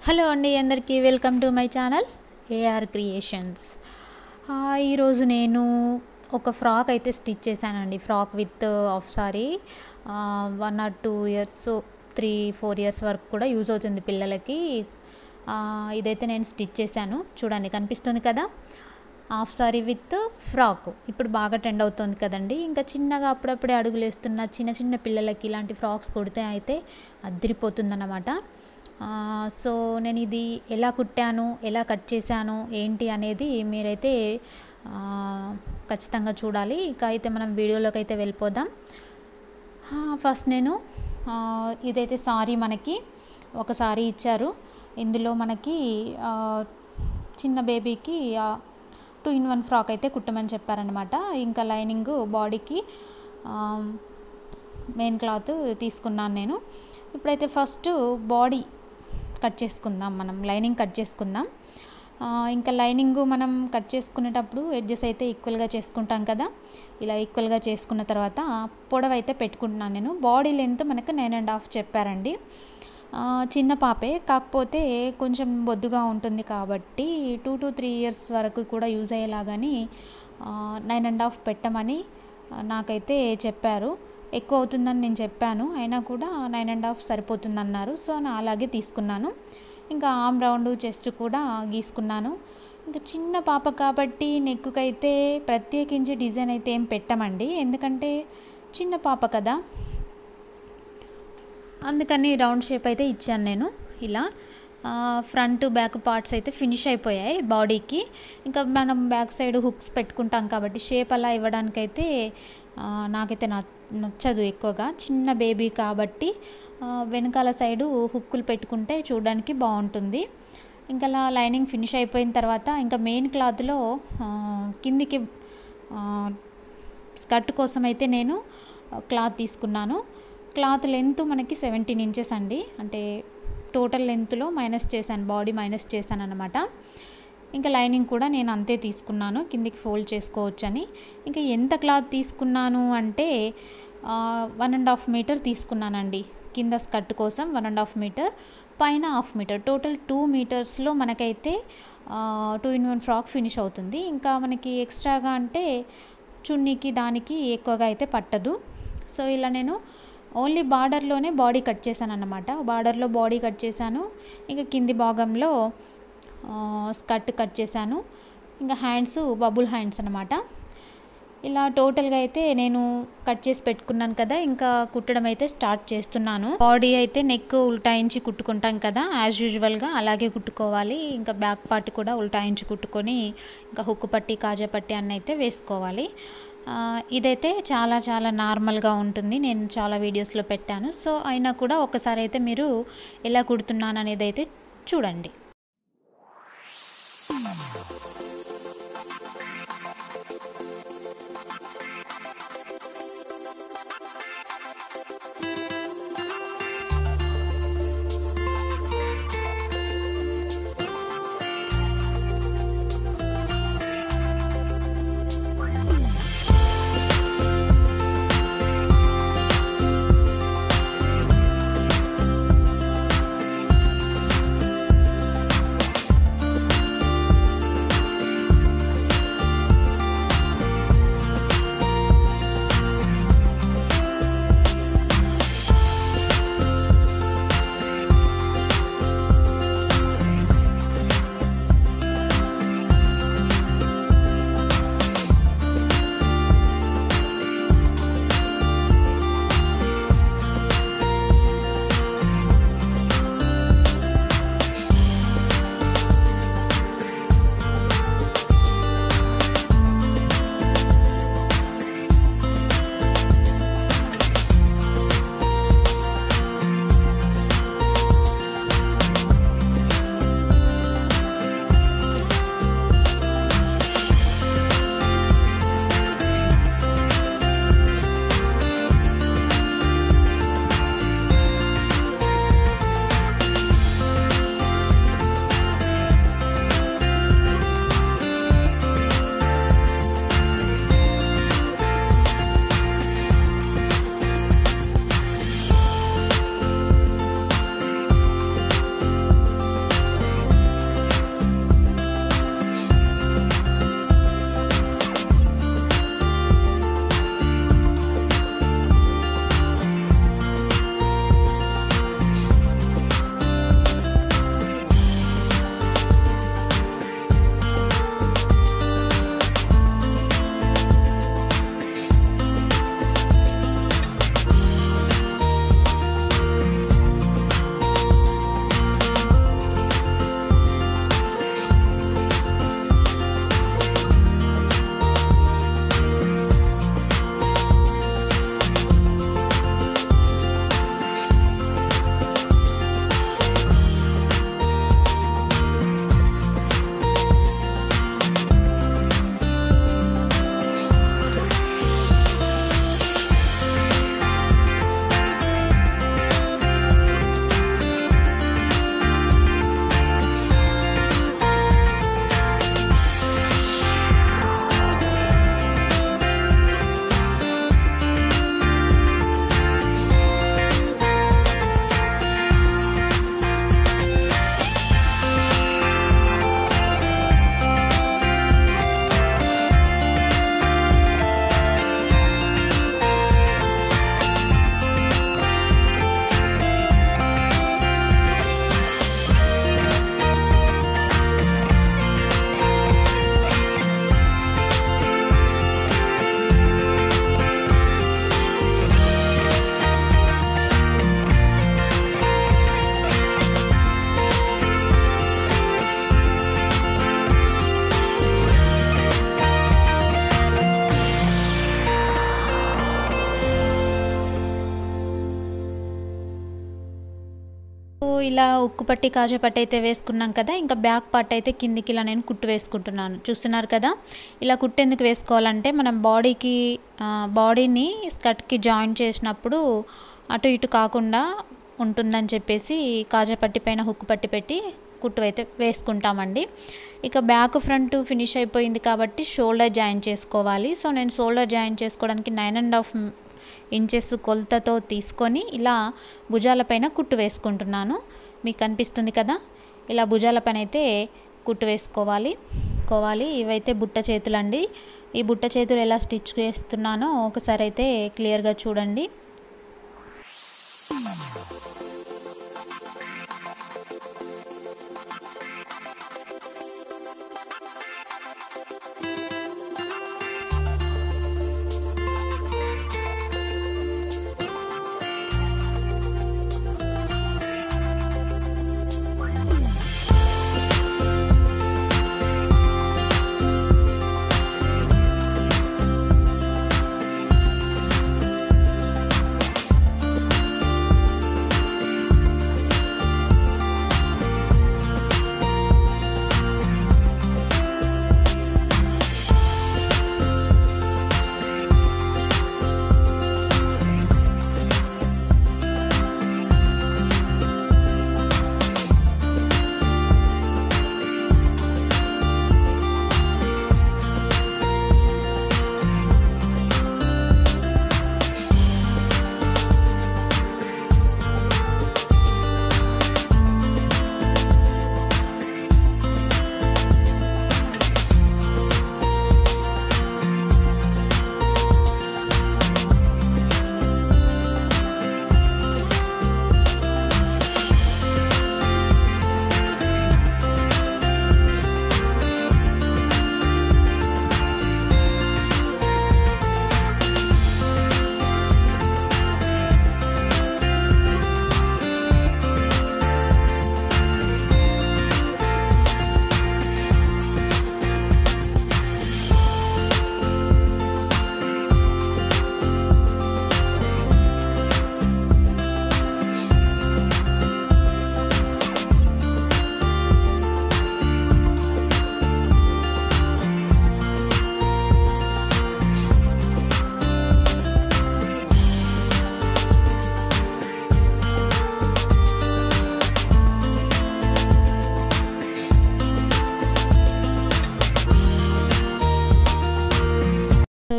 Hello అండి, అందరికీ welcome to my channel AR creations. ఈరోజు నేను ఒక ఫ్రాక్ అయితే స్టిచ్ చేశానండి. Frock with half sari. 1 or 2 years 3-4 years వరకు కూడా యూజ్ అవుతుంది పిల్లలకి. ఇదైతే నేను స్టిచ్ చేశాను. చూడండి, కనిపిస్తుంది కదా, హాఫ్ సారీ విత్ ఫ్రాక్. ఇప్పుడు బాగా ట్రెండ్ అవుతుంది కదండి. ఇంకా చిన్నగా అప్పుడప్పుడే అడుగులు వేస్తున్న చిన్న చిన్న పిల్లలకి ఇలాంటి ఫ్రాక్స్ కుడితే అయితే అదిరిపోతుందన్నమాట. సో నేను ఇది ఎలా కుట్టాను, ఎలా కట్ చేశాను, ఏంటి అనేది మీరైతే ఖచ్చితంగా చూడాలి. ఇక అయితే మనం వీడియోలోకి అయితే వెళ్ళిపోదాం. ఫస్ట్ నేను ఇదైతే సారీ, మనకి ఒక సారీ ఇచ్చారు. ఇందులో మనకి చిన్న బేబీకి 2-in-1 ఫ్రాక్ అయితే కుట్టమని చెప్పారనమాట. ఇంకా లైనింగ్ బాడీకి మెయిన్ క్లాత్ తీసుకున్నాను నేను. ఇప్పుడైతే ఫస్ట్ బాడీ కట్ చేసుకుందాం, మనం లైనింగ్ కట్ చేసుకుందాం. ఇంకా లైనింగ్ మనం కట్ చేసుకునేటప్పుడు ఎడ్జెస్ అయితే ఈక్వల్గా చేసుకుంటాం కదా. ఇలా ఈక్వల్గా చేసుకున్న తర్వాత పొడవు అయితే పెట్టుకుంటున్నాను నేను. బాడీ లెంత్ మనకు 9.5 చెప్పారండి. చిన్న పాపే, కాకపోతే కొంచెం బొద్దుగా ఉంటుంది కాబట్టి 2 to 3 years వరకు కూడా యూజ్ అయ్యేలాగాని 9.5 పెట్టమని నాకైతే చెప్పారు. ఎక్కువ అవుతుందని నేను చెప్పాను, అయినా కూడా 9.5 సరిపోతుందన్నారు. సో నేను అలాగే తీసుకున్నాను. ఇంకా ఆర్మ్ రౌండ్, చెస్ట్ కూడా గీసుకున్నాను. ఇంకా చిన్న పాప కాబట్టి నెక్కుకైతే ప్రత్యేకించి డిజైన్ అయితే ఏం పెట్టమండి, ఎందుకంటే చిన్న పాప కదా, అందుకని రౌండ్ షేప్ అయితే ఇచ్చాను నేను. ఇలా ఫ్రంట్ బ్యాక్ పార్ట్స్ అయితే ఫినిష్ అయిపోయాయి బాడీకి. ఇంకా మనం బ్యాక్ సైడ్ హుక్స్ పెట్టుకుంటాం కాబట్టి షేప్ అలా ఇవ్వడానికైతే నాకైతే నచ్చదు ఎక్కువగా. చిన్న బేబీ కాబట్టి వెనకాల సైడు హుక్కులు పెట్టుకుంటే చూడడానికి బాగుంటుంది. ఇంకా అలా లైనింగ్ ఫినిష్ అయిపోయిన తర్వాత ఇంకా మెయిన్ క్లాత్లో కిందికి స్కర్ట్ కోసం అయితే నేను క్లాత్ తీసుకున్నాను. క్లాత్ లెంత్ మనకి 17 inches అండి. అంటే టోటల్ లెంత్లో మైనస్ చేశాను, బాడీ మైనస్ చేశాను అనమాట. ఇంకా లైనింగ్ కూడా నేను అంతే తీసుకున్నాను, కిందికి ఫోల్డ్ చేసుకోవచ్చని. ఇంకా ఎంత క్లాత్ తీసుకున్నాను అంటే 1.5 meter తీసుకున్నానండి. కింద స్కర్ట్ కోసం 1.5 meter, పైన 1/2 meter, టోటల్ 2 meters మనకైతే 2-in-1 ఫ్రాక్ ఫినిష్ అవుతుంది. ఇంకా మనకి ఎక్స్ట్రాగా అంటే చున్నీకి దానికి ఎక్కువగా అయితే పట్టదు. సో ఇలా నేను ఓన్లీ బార్డర్లోనే బాడీ కట్ చేశాను అన్నమాట. బార్డర్లో బాడీ కట్ చేశాను. ఇంకా కింది భాగంలో స్కర్ట్ కట్ చేశాను. ఇంకా హ్యాండ్స్ బబుల్ హ్యాండ్స్ అనమాట. ఇలా టోటల్గా అయితే నేను కట్ చేసి పెట్టుకున్నాను కదా. ఇంకా కుట్టడం అయితే స్టార్ట్ చేస్తున్నాను. బాడీ అయితే నెక్ ఉల్టాయించి కుట్టుకుంటాం కదా, యాజ్ యూజువల్గా అలాగే కుట్టుకోవాలి. ఇంకా బ్యాక్ పార్ట్ కూడా ఉల్టాయించి కుట్టుకొని ఇంకా హుక్కు పట్టి, కాజా పట్టి అన్నీ అయితే వేసుకోవాలి. ఇదైతే చాలా చాలా నార్మల్గా ఉంటుంది, నేను చాలా వీడియోస్లో పెట్టాను. సో అయినా కూడా ఒకసారి అయితే మీరు ఎలా కుడుతున్నాను అనేది అయితే చూడండి. ఇలా ఉక్కు పట్టి కాజాపట్టి అయితే వేసుకున్నాం కదా, ఇంకా బ్యాక్ పార్ట్ అయితే కిందికి ఇలా నేను కుట్టు వేసుకుంటున్నాను. చూస్తున్నారు కదా, ఇలా కుట్టు ఎందుకు వేసుకోవాలంటే మనం బాడీని స్కర్ట్కి జాయిన్ చేసినప్పుడు అటు ఇటు కాకుండా ఉంటుందని చెప్పేసి కాజాపట్టి పైన హుక్కు పట్టి పెట్టి కుట్టు అయితే వేసుకుంటామండి. ఇక బ్యాక్ ఫ్రంట్ ఫినిష్ అయిపోయింది కాబట్టి షోల్డర్ జాయిన్ చేసుకోవాలి. సో నేను షోల్డర్ జాయిన్ చేసుకోవడానికి 9.5 ఇంచెస్ కొలతతో తీసుకొని ఇలా భుజాల పైన కుట్టు వేసుకుంటున్నాను. మీకు కనిపిస్తుంది కదా, ఇలా భుజాల పైన అయితే కుట్టు వేసుకోవాలి. ఇవైతే బుట్ట చేతులు అండి. ఈ బుట్ట చేతులు ఎలా స్టిచ్ చేస్తున్నానో ఒకసారి అయితే క్లియర్గా చూడండి.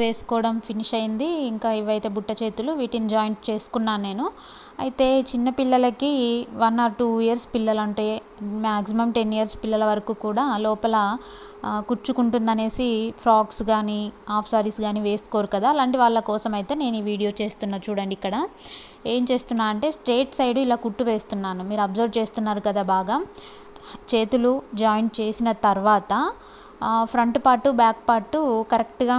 వేసుకోవడం ఫినిష్ అయింది. ఇంకా ఇవైతే బుట్ట చేతులు, వీటిని జాయింట్ చేసుకున్నాను నేను. అయితే చిన్న పిల్లలకి 1 or 2 years పిల్లలు అంటే మ్యాక్సిమం 10 years పిల్లల వరకు కూడా లోపల కుచ్చుకుంటుందనేసి ఫ్రాక్స్ కానీ హాఫ్ సారీస్ కానీ వేసుకోరు కదా, అలాంటి వాళ్ళ కోసం అయితే నేను ఈ వీడియో చేస్తున్నా. చూడండి, ఇక్కడ ఏం చేస్తున్నా అంటే స్ట్రైట్ సైడ్ ఇలా కుట్టు వేస్తున్నాను. మీరు అబ్జర్వ్ చేస్తున్నారు కదా, బాగా చేతులు జాయింట్ చేసిన తర్వాత ఫ్రంట్ పార్టు బ్యాక్ పార్టు కరెక్ట్గా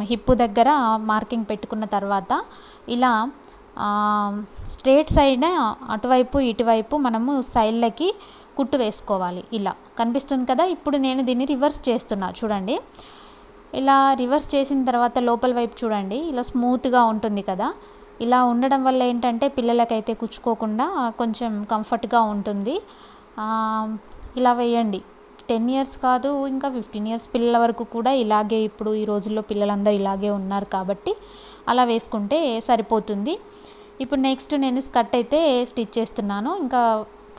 హిప్ దగ్గర మార్కింగ్ పెట్టుకున్న తర్వాత ఇలా స్ట్రైట్ సైడ్ అటువైపు ఇటువైపు మనము సైడ్లకి కుట్టు వేసుకోవాలి. ఇలా కనిపిస్తుంది కదా. ఇప్పుడు నేను దీన్ని రివర్స్ చేస్తున్నా. చూడండి, ఇలా రివర్స్ చేసిన తర్వాత లోపల వైపు చూడండి, ఇలా స్మూత్గా ఉంటుంది కదా. ఇలా ఉండడం వల్ల ఏంటంటే పిల్లలకైతే కుచ్చుకోకుండా కొంచెం కంఫర్ట్గా ఉంటుంది. ఇలా వేయండి. 10 years కాదు, ఇంకా 15 years పిల్లల వరకు కూడా ఇలాగే, ఇప్పుడు ఈ రోజుల్లో పిల్లలందరూ ఇలాగే ఉన్నారు కాబట్టి అలా వేసుకుంటే సరిపోతుంది. ఇప్పుడు నెక్స్ట్ నేను స్కర్ట్ అయితే స్టిచ్ చేస్తున్నాను. ఇంకా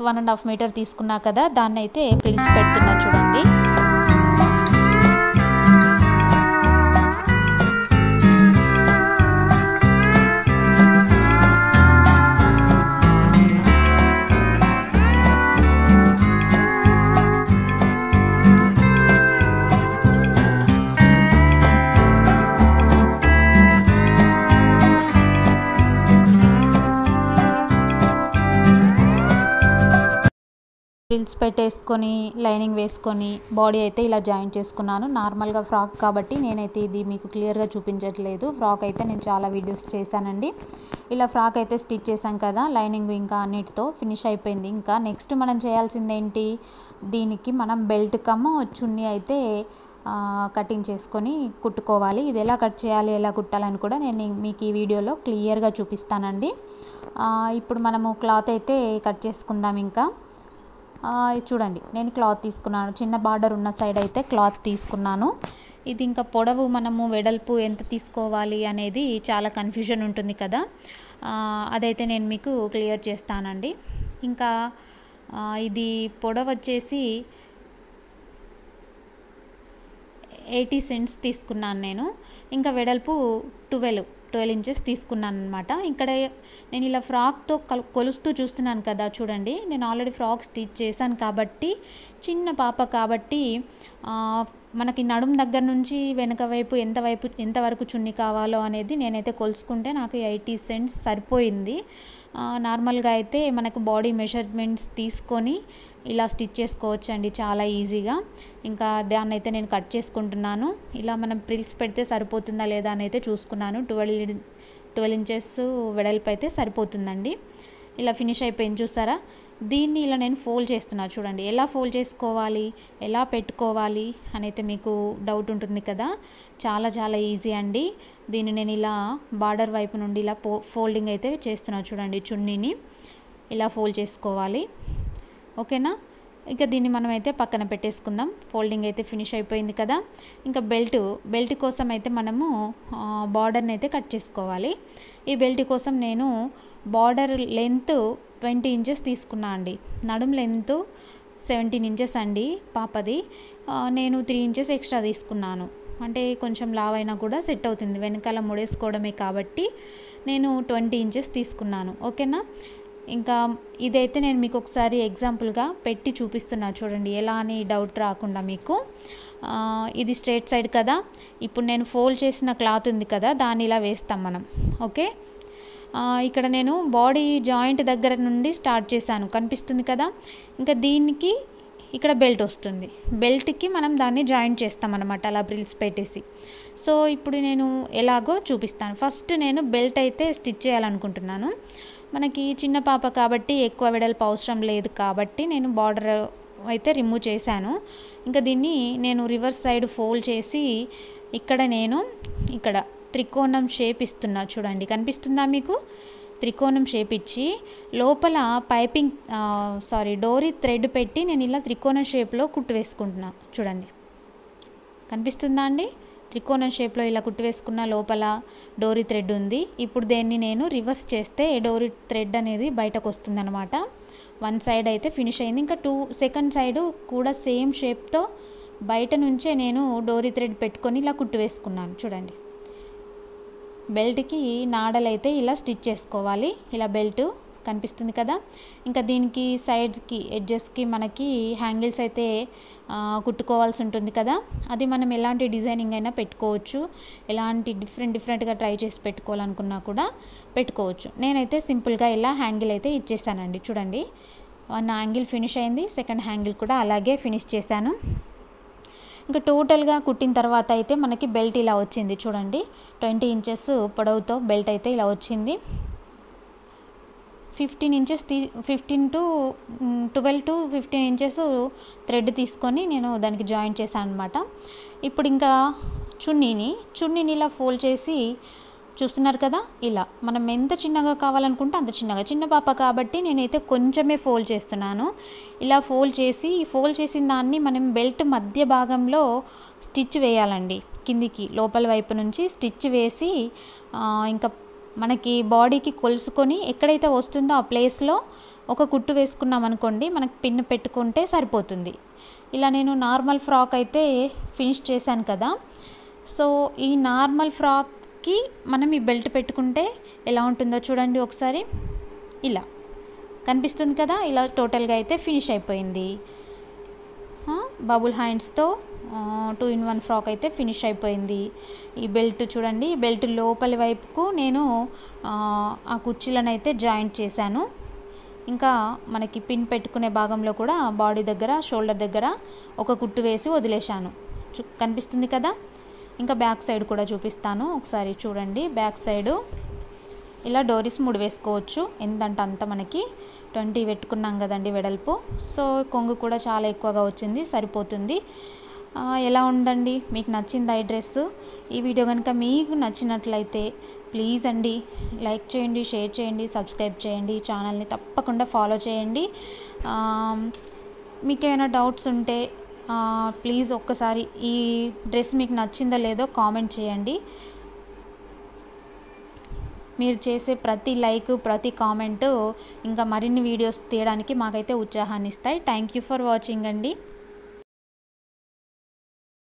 1.5 meter తీసుకున్నా కదా, దాన్ని అయితే ప్రిల్స్ పెడుతున్నా. చూడండి, ఫ్రిల్స్ పెట్టేసుకొని లైనింగ్ వేసుకొని బాడీ అయితే ఇలా జాయిన్ చేసుకున్నాను. నార్మల్గా ఫ్రాక్ కాబట్టి నేనైతే ఇది మీకు క్లియర్గా చూపించట్లేదు. ఫ్రాక్ అయితే నేను చాలా వీడియోస్ చేశానండి. ఇలా ఫ్రాక్ అయితే స్టిచ్ చేశాం కదా, లైనింగ్ ఇంకా అన్నిటితో ఫినిష్ అయిపోయింది. ఇంకా నెక్స్ట్ మనం చేయాల్సింది ఏంటి, దీనికి మనం బెల్ట్ కమ్ చున్నీ అయితే కటింగ్ చేసుకొని కుట్టుకోవాలి. ఇది ఎలా కట్ చేయాలి, ఎలా కుట్టాలని కూడా నేను మీకు ఈ వీడియోలో క్లియర్గా చూపిస్తానండి. ఇప్పుడు మనము క్లాత్ అయితే కట్ చేసుకుందాం. ఇంకా చూడండి, నేను క్లాత్ తీసుకున్నాను. చిన్న బార్డర్ ఉన్న సైడ్ అయితే క్లాత్ తీసుకున్నాను. ఇది ఇంకా పొడవు మనము వెడల్పు ఎంత తీసుకోవాలి అనేది చాలా కన్ఫ్యూజన్ ఉంటుంది కదా, అదైతే నేను మీకు క్లియర్ చేస్తానండి. ఇంకా ఇది పొడవు వచ్చేసి 80 సెంట్స్ తీసుకున్నాను నేను. ఇంకా వెడల్పు 12 ఇంచెస్ తీసుకున్నాను అనమాట. ఇక్కడ నేను ఇలా ఫ్రాక్తో కొలుస్తూ చూస్తున్నాను కదా, చూడండి నేను ఆల్రెడీ ఫ్రాక్ స్టిచ్ చేశాను కాబట్టి, చిన్న పాప కాబట్టి మనకి నడుం దగ్గర నుంచి వెనక వైపు ఎంతవరకు చున్నీ కావాలో అనేది నేనైతే కొలుసుకుంటే నాకు 80 సెంట్స్ సరిపోయింది. నార్మల్గా అయితే మనకు బాడీ మెజర్మెంట్స్ తీసుకొని ఇలా స్టిచ్ చేసుకోవచ్చు అండి చాలా ఈజీగా. ఇంకా దాన్ని అయితే నేను కట్ చేసుకుంటున్నాను. ఇలా మనం ప్రిల్స్ పెడితే సరిపోతుందా లేదా అని అయితే చూసుకున్నాను. 12 ఇంచెస్ వెడల్పు అయితే సరిపోతుందండి. ఇలా ఫినిష్ అయిపోయింది చూసారా. దీన్ని ఇలా నేను ఫోల్డ్ చేస్తున్నాను. చూడండి ఎలా ఫోల్డ్ చేసుకోవాలి, ఎలా పెట్టుకోవాలి అని అయితే మీకు డౌట్ ఉంటుంది కదా, చాలా చాలా ఈజీ అండి. దీన్ని నేను ఇలా బార్డర్ వైపు నుండి ఇలా ఫోల్డింగ్ అయితే చేస్తున్నాను. చూడండి చున్నీని ఇలా ఫోల్డ్ చేసుకోవాలి. ఓకేనా. ఇంకా దీన్ని మనమైతే పక్కన పెట్టేసుకుందాం. ఫోల్డింగ్ అయితే ఫినిష్ అయిపోయింది కదా. ఇంకా బెల్ట్ కోసం అయితే మనము బార్డర్ని అయితే కట్ చేసుకోవాలి. ఈ బెల్ట్ కోసం నేను బార్డర్ లెంత్ 20 ఇంచెస్ తీసుకున్నా అండి. నడుం లెంత్ 17 ఇంచెస్ అండి పాపది. నేను 3 ఇంచెస్ ఎక్స్ట్రా తీసుకున్నాను. అంటే కొంచెం లావ్ అయినా కూడా సెట్ అవుతుంది, వెనకాల ముడేసుకోవడమే కాబట్టి నేను 20 ఇంచెస్ తీసుకున్నాను. ఓకేనా. ఇంకా ఇదైతే నేను మీకు ఒకసారి ఎగ్జాంపుల్గా పెట్టి చూపిస్తున్నా చూడండి, ఎలా అని డౌట్ రాకుండా మీకు. ఇది స్ట్రైట్ సైడ్ కదా, ఇప్పుడు నేను ఫోల్డ్ చేసిన క్లాత్ ఉంది కదా, దాన్ని ఇలా వేస్తాం మనం. ఓకే. ఇక్కడ నేను బాడీ జాయింట్ దగ్గర నుండి స్టార్ట్ చేశాను, కనిపిస్తుంది కదా. ఇంకా దీనికి ఇక్కడ బెల్ట్ వస్తుంది, బెల్ట్కి మనం దాన్ని జాయింట్ చేస్తాం అన్నమాట, అలా బ్రిల్స్ పెట్టేసి. సో ఇప్పుడు నేను ఎలాగో చూపిస్తాను. ఫస్ట్ నేను బెల్ట్ అయితే స్టిచ్ చేయాలనుకుంటున్నాను. మనకి చిన్న పాప కాబట్టి ఎక్కువ వెడల్పు అవసరం లేదు కాబట్టి నేను బార్డర్ అయితే రిమూవ్ చేశాను. ఇంకా దీన్ని నేను రివర్స్ సైడ్ ఫోల్డ్ చేసి ఇక్కడ త్రికోణం షేప్ ఇస్తున్నా చూడండి, కనిపిస్తుందా మీకు. త్రికోణం షేప్ ఇచ్చి లోపల డోరీ థ్రెడ్ పెట్టి నేను ఇలా త్రికోణం షేప్లో కుట్టు వేసుకుంటున్నా చూడండి, కనిపిస్తుందా అండి. త్రికోణం షేప్లో ఇలా కుట్టు వేసుకున్న లోపల డోరీ థ్రెడ్ ఉంది. ఇప్పుడు దీన్ని నేను రివర్స్ చేస్తే డోరీ థ్రెడ్ అనేది బయటకు వస్తుంది అనమాట. వన్ సైడ్ అయితే ఫినిష్ అయింది. ఇంకా సెకండ్ సైడ్ కూడా సేమ్ షేప్తో బయట నుంచే నేను డోరీ థ్రెడ్ పెట్టుకొని ఇలా కుట్టు వేసుకున్నాను చూడండి. బెల్ట్కి నాడలైతే ఇలా స్టిచ్ చేసుకోవాలి. ఇలా బెల్ట్ కనిపిస్తుంది కదా. ఇంకా దీనికి సైడ్స్కి ఎడ్జెస్కి మనకి హ్యాంగిల్స్ అయితే కుట్టుకోవాల్సి ఉంటుంది కదా, అది మనం ఎలాంటి డిజైనింగ్ అయినా పెట్టుకోవచ్చు. ఎలాంటి డిఫరెంట్గా ట్రై చేసి పెట్టుకోవాలనుకున్నా కూడా పెట్టుకోవచ్చు. నేనైతే సింపుల్గా ఇలా హ్యాంగిల్ అయితే ఇచ్చేసానండి చూడండి. వన్ హ్యాంగిల్ ఫినిష్ అయింది, సెకండ్ హ్యాంగిల్ కూడా అలాగే ఫినిష్ చేశాను. ఇంకా టోటల్గా కుట్టిన తర్వాత అయితే మనకి బెల్ట్ ఇలా వచ్చింది చూడండి. 20 ఇంచెస్ పొడవుతో బెల్ట్ అయితే ఇలా వచ్చింది. 12 to 15 ఇంచెస్ థ్రెడ్ తీసుకొని నేను దానికి జాయింట్ చేశాను అనమాట. ఇప్పుడు ఇంకా చున్నీని ఇలా ఫోల్డ్ చేసి చూస్తున్నారు కదా, ఇలా మనం ఎంత చిన్నగా కావాలనుకుంటే అంత చిన్నగా. చిన్న పాప కాబట్టి నేనైతే కొంచెమే ఫోల్డ్ చేస్తున్నాను. ఇలా ఫోల్డ్ చేసిన దాన్ని మనం బెల్ట్ మధ్య భాగంలో స్టిచ్ వేయాలండి. కిందికి లోపల వైపు నుంచి స్టిచ్ వేసి ఇంకా మనకి బాడీకి కొలుసుకొని ఎక్కడైతే వస్తుందో ఆ ప్లేస్లో ఒక కుట్టు వేసుకున్నాం అనుకోండి, మనకి పిన్ పెట్టుకుంటే సరిపోతుంది. ఇలా నేను నార్మల్ ఫ్రాక్ అయితే ఫినిష్ చేశాను కదా. సో ఈ నార్మల్ ఫ్రాక్కి మనం ఈ బెల్ట్ పెట్టుకుంటే ఎలా ఉంటుందో చూడండి ఒకసారి. ఇలా కనిపిస్తుంది కదా. ఇలా టోటల్గా అయితే ఫినిష్ అయిపోయింది. బబుల్ హ్యాండ్స్తో 2-in-1 ఫ్రాక్ అయితే ఫినిష్ అయిపోయింది. ఈ బెల్ట్ చూడండి, బెల్ట్ లోపలి వైపుకు నేను ఆ కుర్చీలను అయితే జాయింట్ చేశాను. ఇంకా మనకి పిన్ పెట్టుకునే భాగంలో కూడా బాడీ దగ్గర షోల్డర్ దగ్గర ఒక కుట్టు వేసి వదిలేశాను. కనిపిస్తుంది కదా. ఇంకా బ్యాక్ సైడ్ కూడా చూపిస్తాను ఒకసారి చూడండి. బ్యాక్ సైడు ఇలా డోరీస్ 3 వేసుకోవచ్చు, ఎంతంటే అంత మనకి 20 పెట్టుకున్నాం కదండి వెడల్పు. సో కొంగు కూడా చాలా ఎక్కువగా వచ్చింది, సరిపోతుంది. ఎలా ఉందండి, మీకు నచ్చిందా ఈ డ్రెస్? ఈ వీడియో కనుక మీకు నచ్చినట్లయితే ప్లీజ్ అండి లైక్ చేయండి, షేర్ చేయండి, సబ్స్క్రైబ్ చేయండి, ఛానల్ని తప్పకుండా ఫాలో చేయండి. మీకు ఏమైనా డౌట్స్ ఉంటే ప్లీజ్ ఒక్కసారి ఈ డ్రెస్ మీకు నచ్చిందో లేదో కామెంట్ చేయండి. మీరు చేసే ప్రతి లైక్, ప్రతి కామెంటు ఇంకా మరిన్ని వీడియోస్ తీయడానికి మాకైతే ఉత్సాహాన్ని ఇస్తాయి. థ్యాంక్ యూ ఫర్ వాచింగ్ అండి.